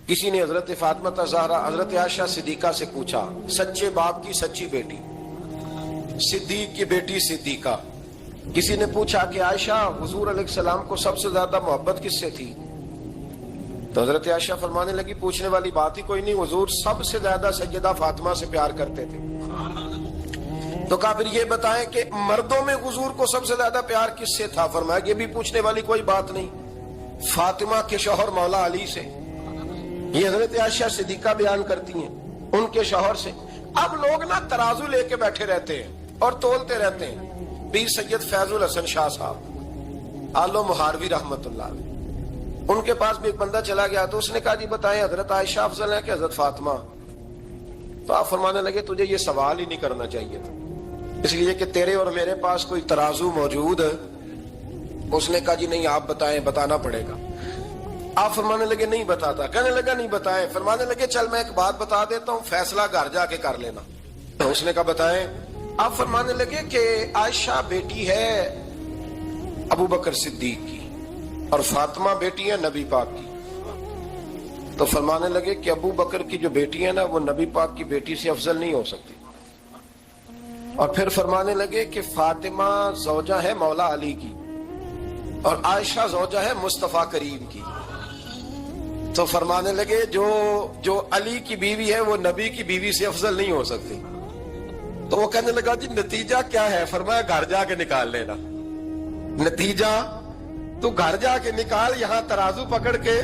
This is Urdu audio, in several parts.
کسی نے حضرت فاطمہ زہرا حضرت عائشہ صدیقہ سے پوچھا، سچے باپ کی سچی بیٹی، صدیق کی بیٹی صدیقہ. کسی نے پوچھا کہ عائشہ حضور علیہ السلام کو سب سے زیادہ محبت کس سے تھی؟ تو حضرت عائشہ فرمانے لگی پوچھنے والی بات ہی کوئی نہیں، حضور سب سے زیادہ سیدہ فاطمہ سے پیار کرتے تھے. تو کہا پھر یہ بتائیں کہ مردوں میں حضور کو سب سے زیادہ پیار کس سے تھا؟ فرمایا یہ بھی پوچھنے والی کوئی بات نہیں، فاطمہ کے شوہر مولا علی سے. یہ حضرت عائشہ صدیقہ بیان کرتی ہیں ان کے شوہر سے. اب لوگ نا ترازو لے کے بیٹھے رہتے ہیں اور تولتے رہتے ہیں. پیر سید فیض الحسن شاہ صاحب آلو مہاروی رحمت اللہ علیہ، ان کے پاس بھی ایک بندہ چلا گیا تو اس نے کہا جی بتائیں حضرت عائشہ افضل ہے کہ حضرت فاطمہ؟ تو آپ فرمانے لگے تجھے یہ سوال ہی نہیں کرنا چاہیے تھا، اس لیے کہ تیرے اور میرے پاس کوئی ترازو موجود ہے. اس نے کہا جی نہیں آپ بتائیں، بتانا پڑے گا. آپ فرمانے لگے نہیں بتاتا. کہنے لگا نہیں بتائیں. فرمانے لگے چل میں ایک بات بتا دیتا ہوں، فیصلہ گھر جا کے کر لینا. اس نے کہا بتائیں. آپ فرمانے لگے کہ عائشہ بیٹی ہے ابو بکر صدیق کی اور فاطمہ بیٹی ہے نبی پاک کی. تو فرمانے لگے کہ ابو بکر کی جو بیٹی ہے نا وہ نبی پاک کی بیٹی سے افضل نہیں ہو سکتی. اور پھر فرمانے لگے کہ فاطمہ زوجہ ہے مولا علی کی اور عائشہ زوجہ ہے مصطفیٰ کریم کی. تو فرمانے لگے جو علی کی بیوی ہے وہ نبی کی بیوی سے افضل نہیں ہو سکتی. تو وہ کہنے لگا جی نتیجہ کیا ہے؟ فرمایا گھر جا کے نکال لینا. نتیجہ تو گھر جا کے نکال، یہاں ترازو پکڑ کے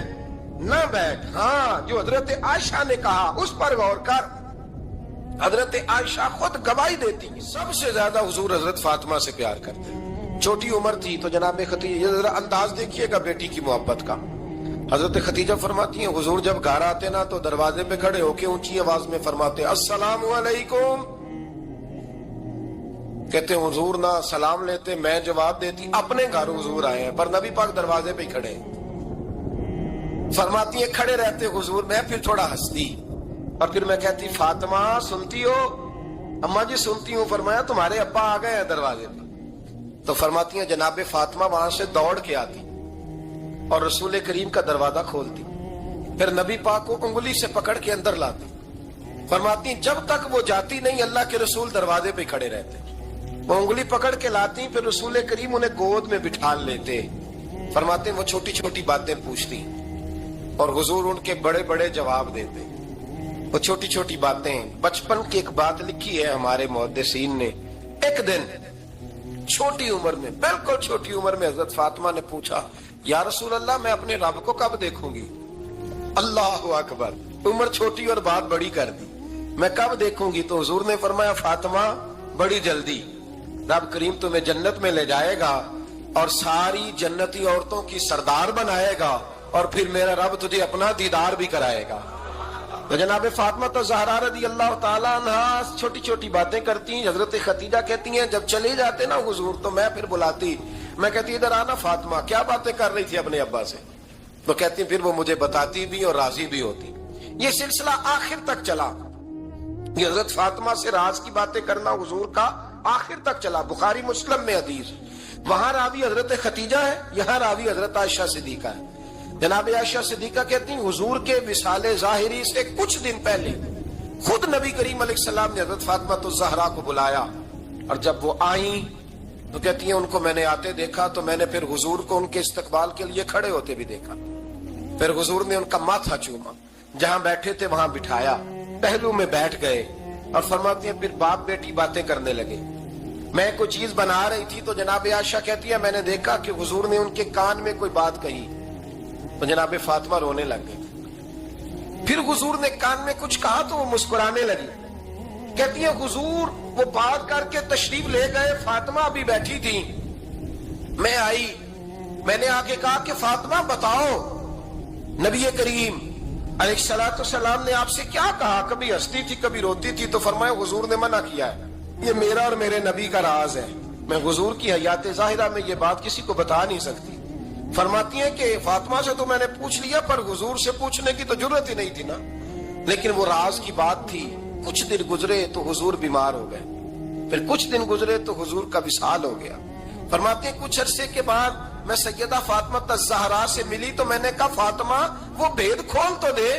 نہ بیٹھ. ہاں جو حضرت عائشہ نے کہا اس پر غور کر. حضرت عائشہ خود گواہی دیتی سب سے زیادہ حضور حضرت فاطمہ سے پیار کرتے. چھوٹی عمر تھی تو جناب ختیجہ، ذرا انداز دیکھیے گا بیٹی کی محبت کا. حضرت ختیجہ فرماتی ہیں حضور جب گھر آتے نا تو دروازے پہ کھڑے ہو کے اونچی آواز میں فرماتے السلام علیکم. کہتے حضور نہ سلام لیتے، میں جواب دیتی. اپنے گھر حضور آئے ہیں پر نبی پاک دروازے پہ کھڑے ہیں. فرماتی ہیں کھڑے رہتے حضور، میں پھر تھوڑا ہنستی اور پھر میں کہتی فاطمہ سنتی ہو؟ اماں جی سنتی ہوں. فرمایا تمہارے ابا آ گئے ہیں دروازے پہ. تو فرماتی ہیں جناب فاطمہ وہاں سے دوڑ کے آتی اور رسول کریم کا دروازہ کھولتی، پھر نبی پاک کو انگلی سے پکڑ کے اندر لاتی. فرماتی جب تک وہ جاتی نہیں اللہ کے رسول دروازے پہ کھڑے رہتے. وہ انگلی پکڑ کے لاتی، پھر رسول کریم انہیں گود میں بٹھا لیتے. فرماتے وہ چھوٹی چھوٹی باتیں پوچھتی اور حضور ان کے بڑے بڑے جواب دیتے. وہ چھوٹی چھوٹی باتیں. بچپن کی ایک بات لکھی ہے ہمارے محدثین نے. ایک دن چھوٹی عمر میں، بالکل چھوٹی عمر میں حضرت فاطمہ نے پوچھا یا رسول اللہ میں اپنے رب کو کب دیکھوں گی؟ اللہ اکبر، عمر چھوٹی اور بات بڑی کر دی. میں کب دیکھوں گی؟ تو حضور نے فرمایا فاطمہ بڑی جلدی. رب کریم تمہیں جنت میں لے جائے گا اور ساری جنتی عورتوں کی سردار بنائے گا اور پھر میرا رب تجھے اپنا دیدار بھی کرائے گا. تو جناب فاطمہ زہرا رضی اللہ تعالیٰ عنہا چھوٹی چھوٹی باتیں کرتی ہیں. حضرت ختیجہ کہتی ہیں جب چلے جاتے نا حضور تو میں پھر بلاتی، میں کہتی ادھر آنا فاطمہ، کیا باتیں کر رہی تھی اپنے ابا سے؟ تو کہتی پھر وہ مجھے بتاتی بھی اور راضی بھی ہوتی. یہ سلسلہ آخر تک چلا. یہ حضرت فاطمہ سے راز کی باتیں کرنا حضور کا آخر تک چلا. بخاری مسلم میں حدیث، وہاں راوی حضرت ختیجہ ہے، یہاں راوی حضرت عائشہ صدیقہ ہے. جناب عائشہ صدیقہ کہتی ہیں حضور کے وصال ظاہری سے کچھ دن پہلے خود نبی کریم علیہ السلام نے حضرت فاطمہ الزہرا کو بلایا اور جب وہ آئیں تو کہتی ہیں ان کو میں نے آتے دیکھا تو میں نے پھر حضور کو ان کے استقبال کے لیے کھڑے ہوتے بھی دیکھا. پھر حضور نے ان کا ماتھا چوما، جہاں بیٹھے تھے وہاں بٹھایا، پہلو میں بیٹھ گئے اور فرماتی ہیں پھر باپ بیٹی باتیں کرنے لگے. میں کوئی چیز بنا رہی تھی تو جناب عائشہ کہتی ہے میں نے دیکھا کہ حضور نے ان کے کان میں کوئی بات کہی تو جناب فاطمہ رونے لگ گئی. پھر حضور نے کان میں کچھ کہا تو وہ مسکرانے لگی. کہتی ہے حضور وہ بات کر کے تشریف لے گئے، فاطمہ ابھی بیٹھی تھی، میں آئی، میں نے آ کے کہا کہ فاطمہ بتاؤ نبی کریم علیہ الصلوۃ والسلام نے آپ سے کیا کہا؟ کبھی ہنستی تھی کبھی روتی تھی. تو فرمایا حضور نے منع کیا ہے، یہ میرا اور میرے نبی کا راز ہے، میں حضور کی حیات ظاہرہ میں یہ بات کسی کو بتا نہیں سکتی. فرماتی ہیں کہ فاطمہ سے تو میں نے پوچھ لیا پر حضور سے پوچھنے کی تو ضرورت ہی نہیں تھی نا، لیکن وہ راز کی بات تھی. کچھ دن گزرے تو حضور بیمار ہو گئے، پھر کچھ دن گزرے تو حضور کا وصال ہو گیا. فرماتے ہیں کچھ عرصے کے بعد میں سیدہ فاطمہ الزہرا سے ملی تو میں نے کہا فاطمہ وہ بھید کھول تو دے،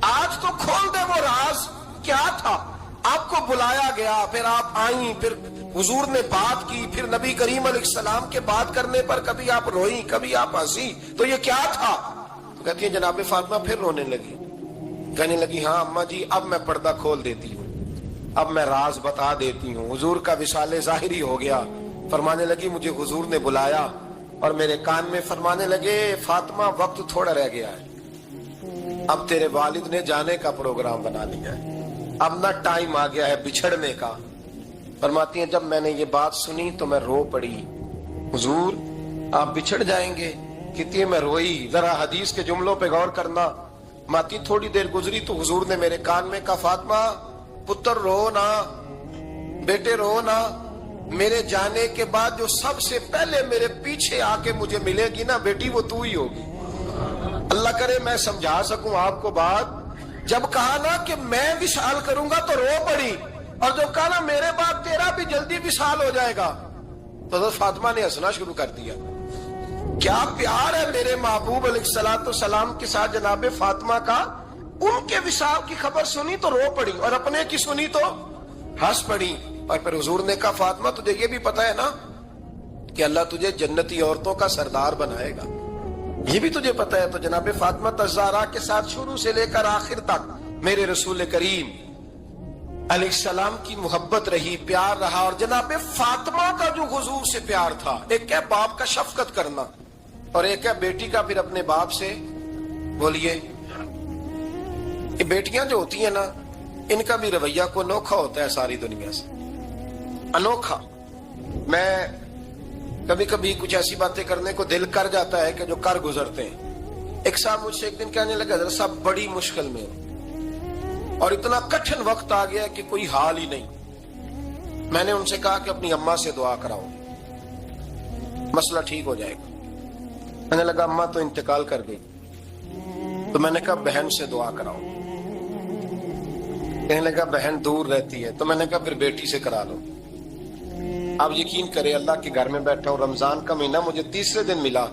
آج تو کھول دے وہ راز کیا تھا۔ آپ کو بلایا گیا، پھر آپ آئیں، پھر حضور نے بات کی، پھر نبی کریم علیہ السلام کے بات کرنے پر کبھی آپ روئیں کبھی آپ ہنسی، تو یہ کیا تھا؟ تو کہتی ہے جناب فاطمہ پھر رونے لگی، کہنے لگی ہاں اماں جی اب میں پردہ کھول دیتی ہوں، اب میں راز بتا دیتی ہوں۔ حضور کا وصال ظاہری ہو گیا۔ فرمانے لگی مجھے حضور نے بلایا اور میرے کان میں فرمانے لگے فاطمہ وقت تھوڑا رہ گیا ہے، اب تیرے والد نے جانے کا پروگرام بنا لیا ہے، اب نہ ٹائم آ گیا ہے بچھڑنے کا۔ فرماتی ہیں جب میں نے یہ بات سنی تو میں رو پڑی، حضور آپ بچھڑ جائیں گے؟ کہتی ہے میں روئی۔ ذرا حدیث کے جملوں پہ غور کرنا، ماتی تھوڑی دیر گزری تو حضور نے میرے کان میں کہا فاطمہ پتر رو نا، بیٹے رو نا، میرے جانے کے بعد جو سب سے پہلے میرے پیچھے آ کے مجھے ملے گی نا بیٹی وہ تو ہی ہوگی۔ اللہ کرے میں سمجھا سکوں آپ کو بات، جب کہا نا کہ میں وصال کروں گا تو رو پڑی، اور جو کہا نا میرے بعد تیرا بھی جلدی وصال ہو جائے گا تو حضرت فاطمہ نے ہنسنا شروع کر دیا۔ کیا پیار ہے میرے محبوب علیہ الصلوۃ والسلام کے ساتھ جناب فاطمہ کا۔ ان کے وصال کی خبر سنی تو رو پڑی اور اپنے کی سنی تو ہنس پڑی۔ اور پھر حضور نے کہا فاطمہ تجھے یہ بھی پتا ہے نا کہ اللہ تجھے جنتی عورتوں کا سردار بنائے گا، یہ بھی تجھے پتا ہے؟ تو جناب فاطمہ الزہرا کے ساتھ شروع سے لے کر آخر تک میرے رسول کریم علیہ السلام کی محبت رہی، پیار رہا۔ اور جناب فاطمہ کا جو حضور سے پیار تھا، ایک ہے باپ کا شفقت کرنا اور ایک ہے بیٹی کا پھر اپنے باپ سے، بولیے یہ بیٹیاں جو ہوتی ہیں نا ان کا بھی رویہ کو انوکھا ہوتا ہے ساری دنیا سے، انوکھا۔ میں کبھی کبھی کچھ ایسی باتیں کرنے کو دل کر جاتا ہے کہ جو کر گزرتے ہیں۔ ایک صاحب مجھ سے ایک دن کہنے لگا حضرت صاحب بڑی مشکل میں ہوں اور اتنا کٹھن وقت آ گیا کہ کوئی حال ہی نہیں۔ میں نے ان سے کہا کہ اپنی اماں سے دعا کراؤ، مسئلہ ٹھیک ہو جائے گا۔ میں نے لگا اماں تو انتقال کر گئی، تو میں نے کہا بہن سے دعا کراؤ۔ کہنے لگا بہن دور رہتی ہے، تو میں نے کہا پھر بیٹی سے کرا لو۔ آپ یقین کریں اللہ کے گھر میں بیٹھا ہوں، رمضان کا مہینہ مجھے تیسرے دن ملا،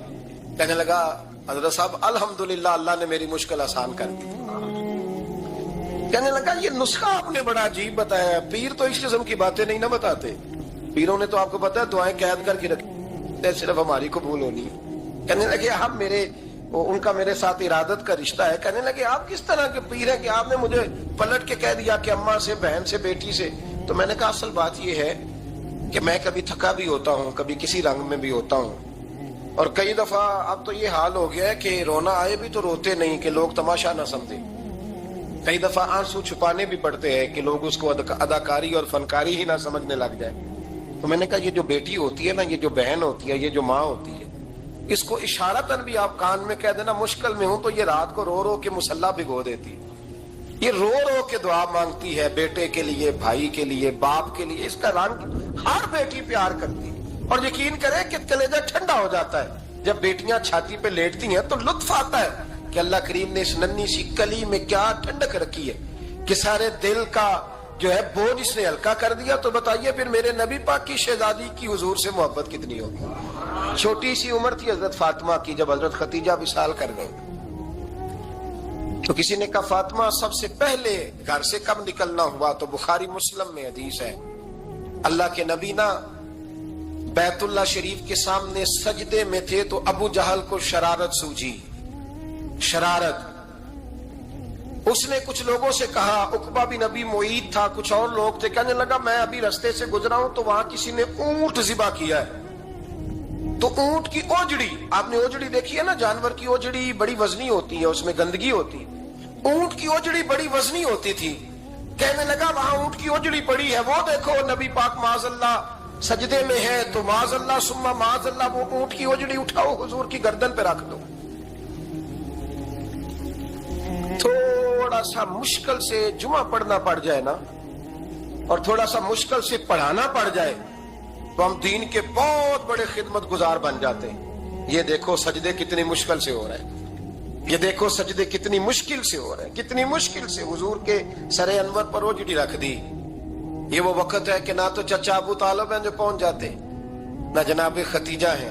کہنے لگا حضرت صاحب الحمدللہ اللہ نے میری مشکل آسان کر دی۔ کہنے لگا یہ نسخہ آپ نے بڑا عجیب بتایا، پیر تو اس قسم کی باتیں نہیں نہ بتاتے، پیروں نے تو آپ کو پتا ہے دعائیں قید کر کے رکھی، صرف ہماری قبول ہونی ہے۔ کہنے لگے آپ میرے ان کا میرے ساتھ ارادت کا رشتہ ہے۔ کہنے لگے آپ کس طرح کے پیر ہیں کہ آپ نے مجھے پلٹ کے کہہ دیا کہ اماں سے، بہن سے، بیٹی سے؟ تو میں نے کہا اصل بات یہ ہے کہ میں کبھی تھکا بھی ہوتا ہوں، کبھی کسی رنگ میں بھی ہوتا ہوں، اور کئی دفعہ اب تو یہ حال ہو گیا ہے کہ رونا آئے بھی تو روتے نہیں کہ لوگ تماشا نہ سمجھیں، کئی دفعہ آنسو چھپانے بھی پڑتے ہیں کہ لوگ اس کو اداکاری اور فنکاری ہی نہ سمجھنے لگ جائے۔ تو میں نے کہا یہ جو بیٹی ہوتی ہے نا، یہ جو بہن ہوتی ہے، یہ جو ماں ہوتی ہے، اس کو اشارتاً بھی آپ کان میں کہہ دینا مشکل میں ہوں تو یہ رات کو رو رو کے مصلی بھگو دیتی ہے، یہ رو رو کے دعا مانگتی ہے بیٹے کے لیے، بھائی کے لیے، باپ کے لیے۔ اس کا رنگ ہر بیٹی پیار کرتی ہے، اور یقین کریں کہ کلیجہ ٹھنڈا ہو جاتا ہے جب بیٹیاں چھاتی پہ لیٹتی ہیں تو لطف آتا ہے کہ اللہ کریم نے اس ننھی سی کلی میں کیا ٹھنڈک رکھی ہے کہ سارے دل کا جو ہے بوجھ اس نے ہلکا کر دیا۔ تو بتائیے پھر میرے نبی پاک کی شہزادی کی حضور سے محبت کتنی ہوگی۔ چھوٹی سی عمر تھی حضرت فاطمہ کی جب حضرت خدیجہ وصال کر گئے، تو کسی نے کہا فاطمہ سب سے پہلے گھر سے کب نکلنا ہوا؟ تو بخاری مسلم میں حدیث ہے، اللہ کے نبی نا بیت اللہ شریف کے سامنے سجدے میں تھے تو ابو جہل کو شرارت سوجی، شرارت۔ اس نے کچھ لوگوں سے کہا، عقبہ بن ابی معیط تھا، کچھ اور لوگ تھے، کہنے لگا میں ابھی رستے سے گزرا ہوں تو وہاں کسی نے اونٹ ذبح کیا ہے، تو اونٹ کی اوجڑی، آپ نے اوجڑی دیکھی ہے نا، جانور کی اوجڑی بڑی وزنی ہوتی ہے، اس میں گندگی ہوتی ہے، اونٹ کی اوجڑی بڑی وزنی ہوتی تھی۔ کہنے لگا وہاں اونٹ کی اوجڑی پڑی ہے، وہ دیکھو نبی پاک معاذ اللہ سجدے میں ہے، تو معاذ اللہ ثم معاذ اللہ وہ اونٹ کی اوجڑی اٹھاؤ حضور کی گردن پہ رکھ دو۔ تھوڑا سا مشکل سے جمعہ پڑھنا پڑ جائے نا، اور تھوڑا سا مشکل سے پڑھانا پڑ جائے تو ہم دین کے بہت بڑے خدمت گزار بن جاتے ہیں۔ یہ دیکھو سجدے کتنی مشکل سے ہو رہے ہیں، یہ دیکھو سجدے کتنی مشکل سے ہو رہے ہیں، کتنی مشکل سے حضور کے سر انور پر اوجڑی رکھ دی۔ یہ وہ وقت ہے کہ نہ تو چچا ابو طالب ہیں جو پہنچ جاتے، نہ جناب خدیجہ ہیں،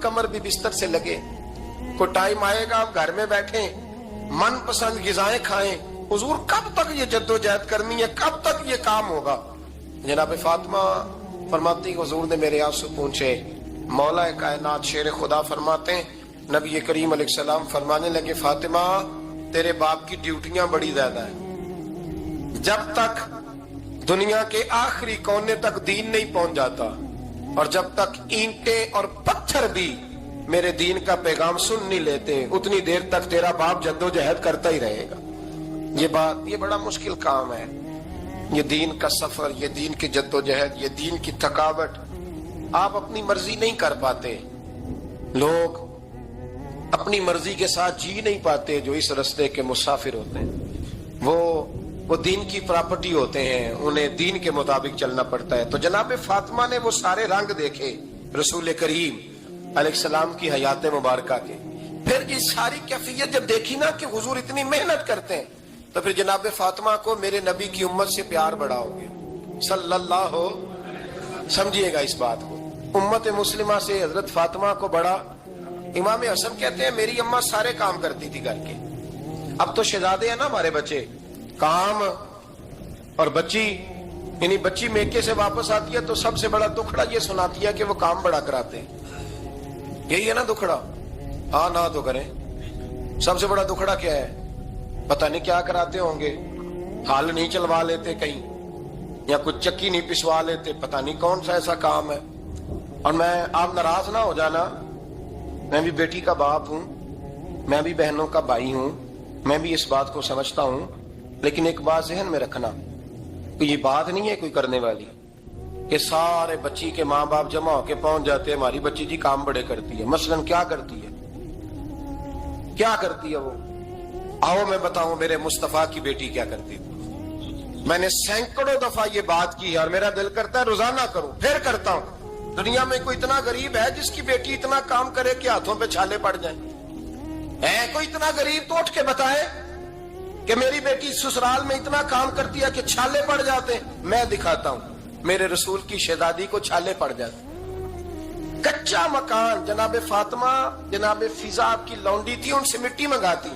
کمر بھی بستر سے لگے, کو ٹائم آئے گا آپ گھر میں بیٹھیں من پسند غذائیں کھائیں. حضور کب تک یہ جدوجہد کرنی ہے, کب تک یہ کام ہوگا؟ جناب فاطمہ فرماتی حضور نے میرے آنسو پوچھے. مولا کائنات شیر خدا فرماتے ہیں نبی کریم علیہ السلام فرمانے لگے فاطمہ تیرے باپ کی ڈیوٹیاں بڑی زیادہ ہیں. جب تک دنیا کے آخری کونے تک دین نہیں پہنچ جاتا اور جب تک اینٹیں اور پتھر بھی میرے دین کا پیغام سن نہیں لیتے اتنی دیر تک تیرا باپ جدوجہد کرتا ہی رہے گا. یہ بڑا مشکل کام ہے. یہ دین کا سفر, یہ دین کی جدوجہد, یہ دین کی تھکاوٹ آپ اپنی مرضی نہیں کر پاتے. لوگ اپنی مرضی کے ساتھ جی نہیں پاتے جو اس رستے کے مسافر ہوتے ہیں. وہ دین کی پراپرٹی ہوتے ہیں, انہیں دین کے مطابق چلنا پڑتا ہے. تو جناب فاطمہ نے وہ سارے رنگ دیکھے رسول کریم علیہ السلام کی حیات مبارکہ کے. پھر یہ ساری کیفیت جب دیکھی نا کہ حضور اتنی محنت کرتے ہیں تو پھر جناب فاطمہ کو میرے نبی کی امت سے پیار بڑا ہو گیا صلی اللہ ہو. سمجھیے گا اس بات کو, امت مسلمہ سے حضرت فاطمہ کو بڑا. امام حسن کہتے ہیں میری اماں سارے کام کرتی تھی گھر کے. اب تو شہزادے ہیں نا ہمارے بچے, کام اور بچی, یعنی بچی میکے سے واپس آتی ہے تو سب سے بڑا دکھڑا یہ سناتی ہے کہ وہ کام بڑا کراتے ہیں. یہی ہے نا دکھڑا؟ ہاں نہ تو کریں. سب سے بڑا دکھڑا کیا ہے؟ پتہ نہیں کیا کراتے ہوں گے, ہال نہیں چلوا لیتے کہیں, یا کچھ چکی نہیں پسوا لیتے, پتہ نہیں کون سا ایسا کام ہے. اور میں آپ ناراض نہ ہو جانا, میں بھی بیٹی کا باپ ہوں, میں بھی بہنوں کا بھائی ہوں, میں بھی اس بات کو سمجھتا ہوں, لیکن ایک بات ذہن میں رکھنا کہ یہ بات نہیں ہے کوئی کرنے والی کہ سارے بچی کے ماں باپ جمع ہو کے پہنچ جاتے ہیں ہماری بچی جی کام بڑے کرتی ہے. مثلاً کیا کرتی ہے, کیا کرتی ہے وہ؟ آؤ میں بتاؤں میرے مصطفیٰ کی بیٹی کیا کرتی تھی. میں نے سینکڑوں دفعہ یہ بات کی ہے اور میرا دل کرتا ہے روزانہ کروں, پھر کرتا ہوں. دنیا میں کوئی اتنا غریب ہے جس کی بیٹی اتنا کام کرے کہ ہاتھوں پہ چھالے پڑ جائیں؟ ہے کوئی اتنا غریب تو اٹھ کے بتائے کہ میری بیٹی سسرال میں اتنا کام کرتی ہے کہ چھالے پڑ جاتے ہیں. میں دکھاتا ہوں, میرے رسول کی شہزادی کو چھالے پڑ جاتے. کچا مکان, جناب فاطمہ جناب فضا آپ کی لونڈی تھی, ان سے مٹی منگاتی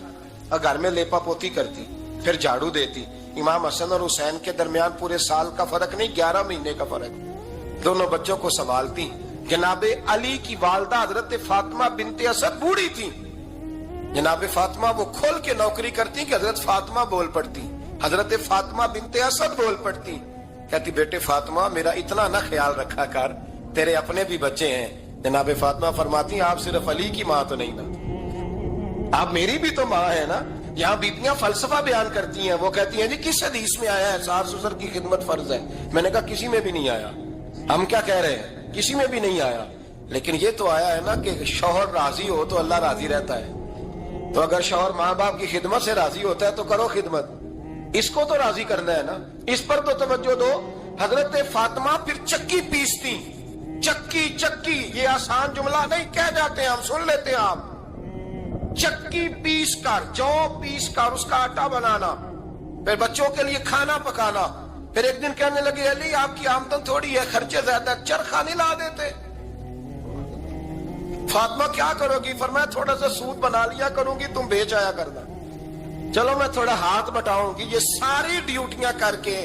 اور گھر میں لیپا پوتی کرتی, پھر جھاڑو دیتی. امام حسن اور حسین کے درمیان پورے سال کا فرق نہیں, 11 مہینے کا فرق. دونوں بچوں کو سنبھالتی. جناب علی کی والدہ حضرت فاطمہ بنت اسد بوڑھی تھی. جناب فاطمہ وہ کھول کے نوکری کرتی کہ حضرت فاطمہ بول پڑتی, حضرت فاطمہ بنت اسد بول پڑتی. کہتی بیٹے فاطمہ میرا اتنا نہ خیال رکھا کر, تیرے اپنے بھی بچے ہیں. جناب فاطمہ فرماتی آپ صرف علی کی ماں تو نہیں نا, آپ میری بھی تو ماں ہے نا. یہاں بیٹیاں فلسفہ بیان کرتی ہیں, وہ کہتی ہیں جی کس حدیث میں آیا ہے ساس سسر کی خدمت فرض ہے؟ میں نے کہا کسی میں بھی نہیں آیا. ہم کیا کہہ رہے ہیں, کسی میں بھی نہیں آیا, لیکن یہ تو آیا ہے نا کہ شوہر راضی ہو تو اللہ راضی رہتا ہے. تو اگر شوہر ماں باپ کی خدمت سے راضی ہوتا ہے تو کرو خدمت, اس کو تو راضی کرنا ہے نا, اس پر تو توجہ دو. حضرت فاطمہ پھر چکی پیستی. چکی چکی یہ آسان جملہ نہیں, کہہ جاتے ہیں ہم, سن لیتے ہیں آپ. چکی پیس کر, جو پیس کر اس کا آٹا بنانا, پھر بچوں کے لیے کھانا پکانا. پھر ایک دن کہنے لگے علی آپ کی آمدن تھوڑی ہے, خرچے زیادہ, چرخا نہیں لا دیتے. فاطمہ کیا کرو گی؟ فرمایا تھوڑا سا سود بنا لیا کروں گی, تم بیچ آیا کرنا. چلو میں تھوڑا ہاتھ بٹاؤں گی. یہ ساری ڈیوٹیاں کر کے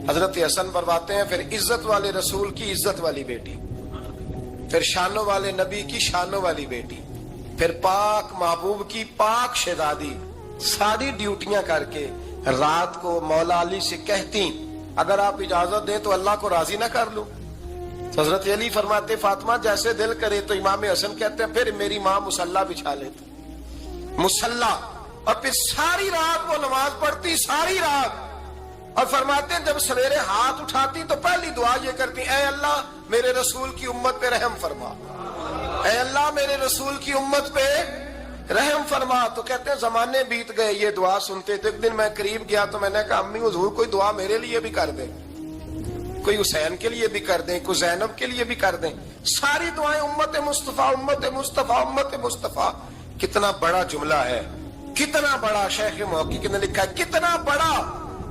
حضرت حسن برواتے ہیں. پھر عزت والے رسول کی عزت والی بیٹی, پھر شانوں والے نبی کی شانوں والی بیٹی, پھر پاک محبوب کی پاک شہزادی. ساری ڈیوٹیاں کر کے رات کو مولا علی سے کہتی اگر آپ اجازت دیں تو اللہ کو راضی نہ کر لوں. حضرت علی فرماتے فاطمہ جیسے دل کرے. تو امام حسن کہتے ہیں پھر میری ماں مصلی بچھا لیتی, مصلی, اور پھر ساری رات وہ نماز پڑھتی, ساری رات. اور فرماتے ہیں جب سویرے ہاتھ اٹھاتی تو پہلی دعا یہ کرتی اے اللہ میرے رسول کی امت پہ رحم فرما, اے اللہ میرے رسول کی امت پہ رحم فرما. تو کہتے ہیں زمانے بیت گئے یہ دعا سنتے. تو ایک دن میں قریب گیا تو میں نے کہا امی حضور کوئی دعا میرے لیے بھی کر دیں, کوئی حسین کے لیے بھی کر دیں, کوئی زینب کے لیے بھی کر دیں. ساری دعائیں امت مصطفیٰ امت مصطفیٰ امت مصطفیٰ. کتنا بڑا جملہ ہے, کتنا بڑا. شیخ محقق نے لکھا ہے کتنا بڑا